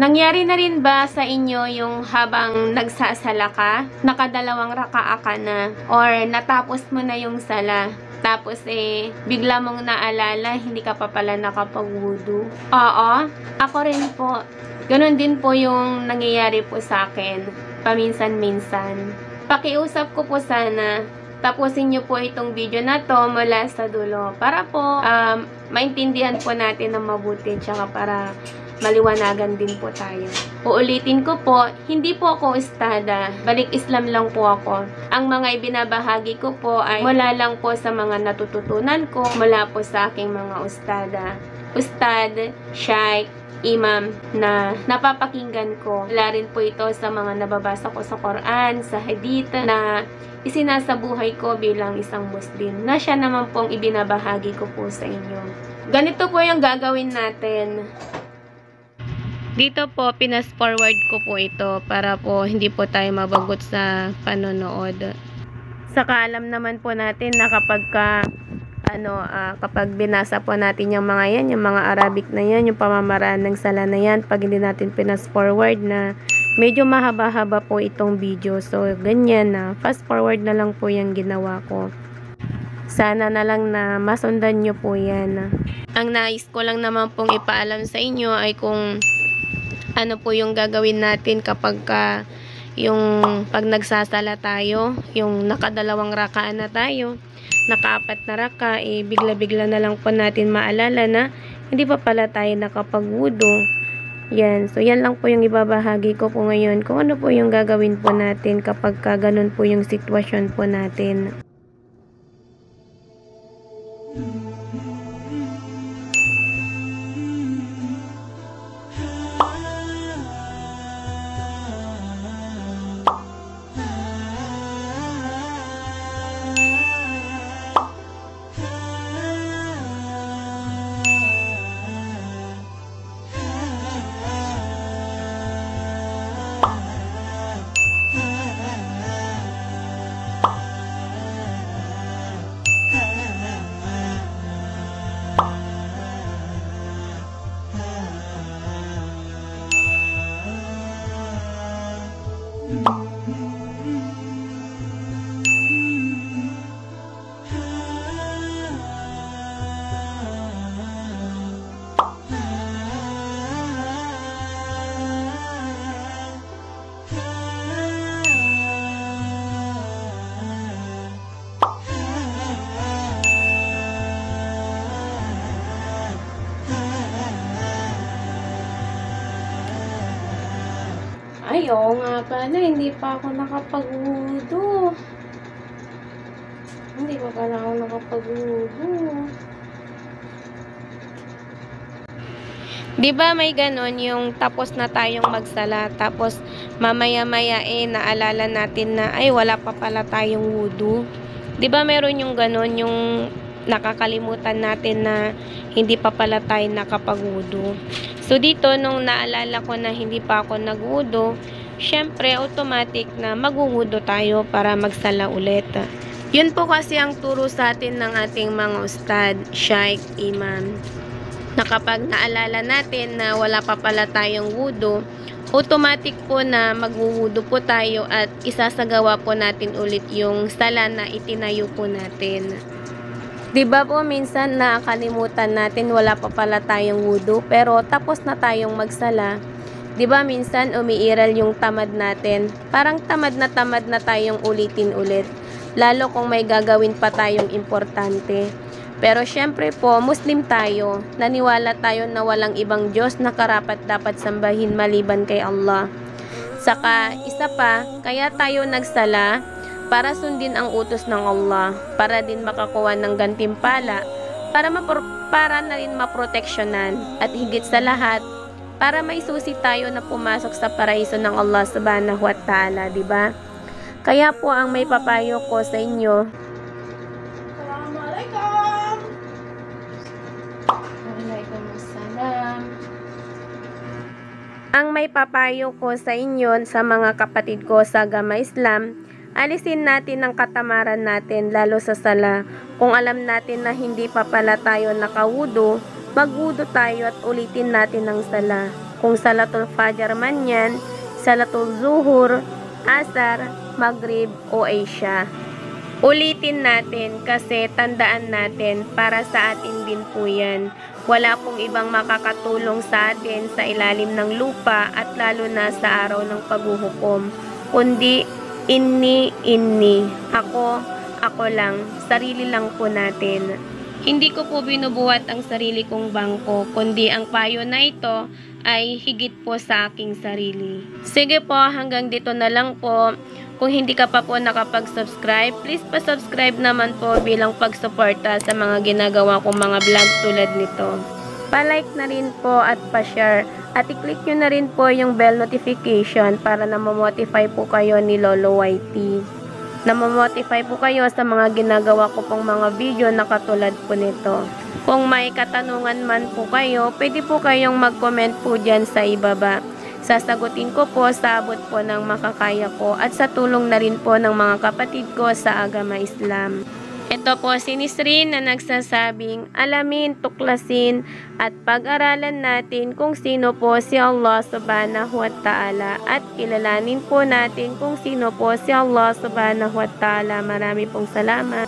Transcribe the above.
Nangyari na rin ba sa inyo yung habang nagsasala ka, nakadalawang rakaa ka na, or natapos mo na yung sala, tapos bigla mong naalala, hindi ka pa pala nakapag-wudu? Oo, ako rin po. Ganon din po yung nangyayari po sa akin, paminsan-minsan. Pakiusap ko po sana, tapusin nyo po itong video na to mula sa dulo para po maintindihan po natin ng mabuti, tsaka para maliwanagan din po tayo. Uulitin ko po, hindi po ako ustada. Balik Islam lang po ako. Ang mga ibinabahagi ko po ay mula lang po sa mga natututunan ko, mula po sa aking mga ustada. Ustad, shaykh, imam na napapakinggan ko. Wala rin po ito sa mga nababasa ko sa Quran, sa hadith na isinasabuhay ko bilang isang Muslim, na siya naman pong ibinabahagi ko po sa inyo. Ganito po yung gagawin natin. Dito po, pinas-forward ko po ito para po hindi po tayo mabagot sa panonood. Saka alam naman po natin na kapag binasa po natin yung mga yan, yung mga Arabic na yan, yung pamamaraan ng sala na yan, pag hindi natin pinas-forward na medyo mahaba-haba po itong video. So, ganyan na. Fast-forward na lang po yung ginawa ko. Sana na lang na masundan nyo po yan. Ang nais ko lang naman pong ipaalam sa inyo ay kung ano po yung gagawin natin kapag pag nagsasala tayo, yung nakadalawang rakaan na tayo, nakaapat na raka, bigla-bigla na lang po natin maalala na hindi pa pala tayo nakapag-wudu. Yan. So, yan lang po yung ibabahagi ko po ngayon kung ano po yung gagawin po natin kapag ganun po yung sitwasyon po natin. Ay, oo nga pala, hindi pa ako nakapag-wudu. Hindi pa pala ako nakapag-wudu. Diba may ganon yung tapos na tayong magsala, tapos mamaya-maya naalala natin na ay wala pa pala tayong wudu. Diba meron yung ganon, yung nakakalimutan natin na hindi pa pala tayo nakapag-wudu. So, dito, nung naalala ko na hindi pa ako nag-wudu, syempre, automatic na mag-wudu tayo para magsala ulit. Yun po kasi ang turo sa atin ng ating mga ustad, shaykh, imam, na kapag naalala natin na wala pa pala tayong wudu, automatic po na mag-wudu po tayo at isasagawa po natin ulit yung sala na itinayo po natin. Diba po minsan nakalimutan natin wala pa pala tayong wudu pero tapos na tayong magsala. Diba minsan umiiral yung tamad natin. Parang tamad na tayong ulitin ulit. Lalo kung may gagawin pa tayong importante. Pero syempre po, Muslim tayo. Naniwala tayo na walang ibang Diyos na karapat dapat sambahin maliban kay Allah. Saka isa pa, kaya tayo nagsala para sundin ang utos ng Allah, para din makakuha ng gantimpala, para na rin maproteksyonan, at higit sa lahat, para maisusi tayo na pumasok sa paraiso ng Allah subhanahu wa ta'ala, diba? Kaya po ang may papayo ko sa inyo, Assalamualaikum! Waalaikumsalam. Ang may papayo ko sa inyo, sa mga kapatid ko sa agama Islam, alisin natin ang katamaran natin lalo sa sala. Kung alam natin na hindi pa pala tayo nakawudu, magwudu tayo at ulitin natin ang sala. Kung Salatul Fajr man yan, Salatul Zuhur, Asar, Maghrib o Isha. Ulitin natin kasi tandaan natin para sa atin din po yan. Wala pong ibang makakatulong sa atin sa ilalim ng lupa at lalo na sa araw ng paghuhukom. Kundi inni. Ako lang, sarili lang po natin. Hindi ko po binubuhat ang sarili kong bangko, kundi ang payo na ito ay higit po sa aking sarili. Sige po, hanggang dito na lang po. Kung hindi ka pa po nakapag-subscribe, please pa-subscribe naman po bilang pagsuporta sa mga ginagawa kong mga vlog tulad nito. Pa-like na rin po at pa-share. At i-click nyo na rin po yung bell notification para na ma-motify po kayo ni Lolo YT. Na ma-motify po kayo sa mga ginagawa ko pong mga video na katulad po nito. Kung may katanungan man po kayo, pwede po kayong mag-comment po dyan sa ibaba. Sasagutin ko po sa abot po ng makakaya ko at sa tulong na rin po ng mga kapatid ko sa Agama Islam. Ito po si Nisrin na nagsasabing alamin, tuklasin at pag-aralan natin kung sino po si Allah Subhanahu wa Ta'ala at kilalanin po natin kung sino po si Allah Subhanahu wa Ta'ala. Marami pong salamat.